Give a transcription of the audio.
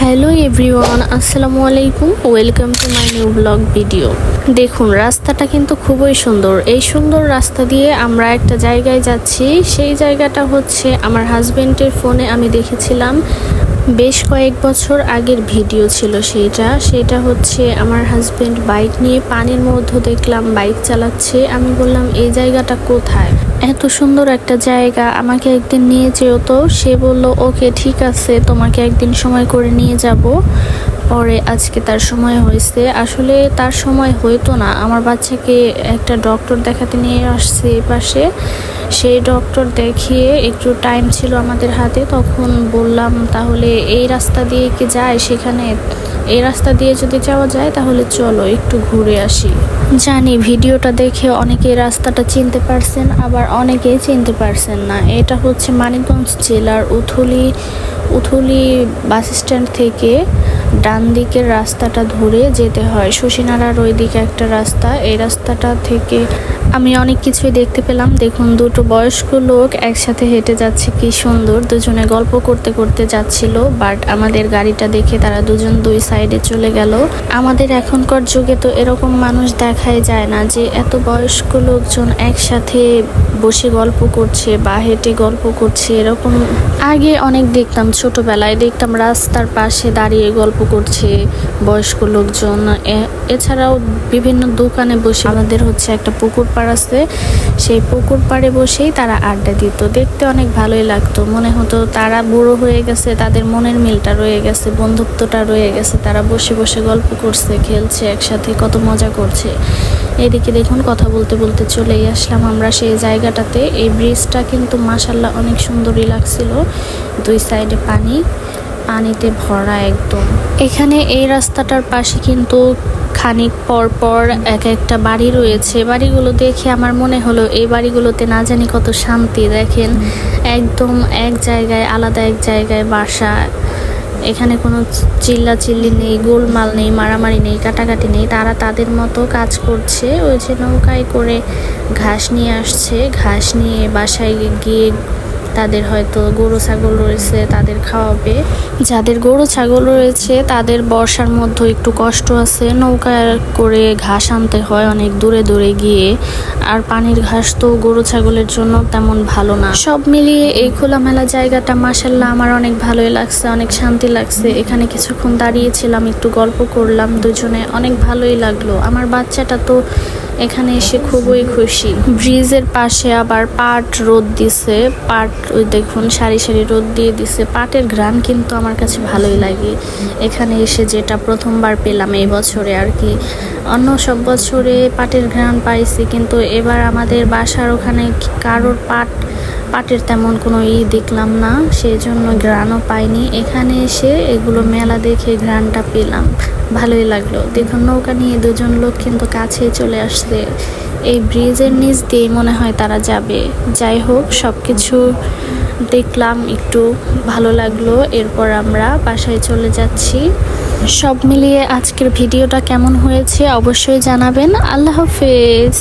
Hello everyone, আসসালামু আলাইকুম। Welcome to my new blog video. দেখুন, রাস্তাটা কিন্তু খুবই সুন্দর। এই সুন্দর রাস্তা দিয়ে আমরা একটা জায়গায় যাচ্ছি। সেই জায়গাটা হচ্ছে আমার হাজবেন্ডের ফোনে আমি দেখেছিলাম, বেশ কয়েক বছর আগের ভিডিও ছিল সেটা হচ্ছে আমার হাজবেন্ড বাইক নিয়ে পানির মধ্যে দেখলাম বাইক চালাচ্ছে। আমি বললাম, এই জায়গাটা কোথায়? এত সুন্দর একটা জায়গা, আমাকে একদিন নিয়ে যেও তো। সে বলল, ওকে ঠিক আছে, তোমাকে একদিন সময় করে নিয়ে যাব। পরে আজকে তার সময় হয়েছে। আসলে তার সময় হইতো না, আমার বাচ্চাকে একটা ডক্টর দেখাতে নিয়ে আসছে এই পাশে। সেই ডক্টর দেখিয়ে একটু টাইম ছিল আমাদের হাতে, তখন বললাম তাহলে এই রাস্তা দিয়ে কি যায় সেখানে? এই রাস্তা দিয়ে যদি যাওয়া যায় তাহলে চলো একটু ঘুরে আসি। জানি ভিডিওটা দেখে অনেকে রাস্তাটা চিনতে পারছেন, আবার অনেকেই চিনতে পারছেন না। এটা হচ্ছে মানিকগঞ্জ জেলার উথুলি বাস স্ট্যান্ড থেকে ডান দিকের রাস্তাটা ধরে যেতে হয়। শশীনারার ওই দিকে একটা রাস্তা, এই রাস্তাটা থেকে আমি অনেক কিছুই দেখতে পেলাম। দেখুন, দুটো বয়স্ক লোক একসাথে হেঁটে যাচ্ছে, কি সুন্দর। দুজনে গল্প করতে করতে যাচ্ছিল, বাট আমাদের গাড়িটা দেখে তারা দুজন দুই সাইডে চলে গেল। আমাদের এখনকার যুগে তো এরকম মানুষ দেখাই যায় না যে এত বয়স্ক লোকজন একসাথে বসে গল্প করছে বা হেঁটে গল্প করছে। এরকম আগে অনেক দেখতাম, ছোটবেলায় দেখতাম রাস্তার পাশে দাঁড়িয়ে গল্প করছে বয়স্ক লোকজন। এছাড়াও বিভিন্ন দোকানে বসে, আমাদের হচ্ছে একটা পুকুর পাড় আছে, সেই পুকুর পাড়ে বসেই তারা আড্ডা দিত। দেখতে অনেক ভালোই লাগতো, মনে হতো তারা বুড়ো হয়ে গেছে, তাদের মনের মিলটা রয়ে গেছে, বন্ধুত্বটা রয়ে গেছে। তারা বসে বসে গল্প করছে, খেলছে একসাথে, কত মজা করছে। এদিকে দেখুন, কথা বলতে বলতে চলেই আসলাম আমরা সেই জায়গাটাতে। এই ব্রিজটা কিন্তু মাশাল্লাহ অনেক সুন্দরই লাগছিল। দুই সাইডে পানিতে ভরা একদম। এখানে এই রাস্তাটার পাশে কিন্তু খানিক পর পর এক একটা বাড়ি রয়েছে। বাড়িগুলো দেখে আমার মনে হলো এই বাড়িগুলোতে না জানি কত শান্তি। দেখেন, একদম এক জায়গায়, আলাদা এক জায়গায় বাসা। এখানে কোনো চিল্লাচিল্লি নেই, গোলমাল নেই, মারামারি নেই, কাটাকাটি নেই। তারা তাদের মতো কাজ করছে। ওই যে নৌকায় করে ঘাস নিয়ে আসছে, ঘাস নিয়ে বাসায় গিয়ে তাদের হয়তো গরু ছাগল রয়েছে, তাদের খাওয়াবে। যাদের গরু ছাগল রয়েছে তাদের বর্ষার মধ্যে একটু কষ্ট আছে, নৌকায় করে ঘাস আনতে হয় অনেক দূরে দূরে গিয়ে। আর পানির ঘাস তো গরু ছাগলের জন্য তেমন ভালো না। সব মিলিয়ে এই খোলামেলা জায়গাটা মাশাল্লাহ আমার অনেক ভালোই লাগছে, অনেক শান্তি লাগছে। এখানে কিছুক্ষণ দাঁড়িয়েছিলাম, একটু গল্প করলাম দুজনে, অনেক ভালোই লাগলো। আমার বাচ্চাটা তো এখানে এসে খুবই খুশি। ব্রিজের পাশে আবার পাট রোদ দিছে, পাট ওই দেখুন সারি সারি রোদ দিয়ে দিছে। পাটের ঘ্রাণ কিন্তু আমার কাছে ভালোই লাগে এখানে এসে, যেটা প্রথমবার পেলাম এই বছরে আর কি। অন্য সব বছরে পাটের ঘ্রাণ পাইছি, কিন্তু এবার আমাদের বাসার ওখানে কারোর পাটের তেমন কোনো দেখলাম না, সেই জন্য ঘ্রাণও পাইনি। এখানে এসে এগুলো মেলা দেখে ঘ্রাণটা পেলাম, ভালোই লাগলো। দেখুন, নৌকা নিয়ে দুজন লোক কিন্তু কাছে চলে আসছে। এই ব্রিজের নিচ দিয়ে মনে হয় তারা যাবে। যাই হোক, সব কিছু দেখলাম, একটু ভালো লাগলো। এরপর আমরা বাসায় চলে যাচ্ছি। সব মিলিয়ে আজকের ভিডিওটা কেমন হয়েছে অবশ্যই জানাবেন। আল্লাহ হাফেজ।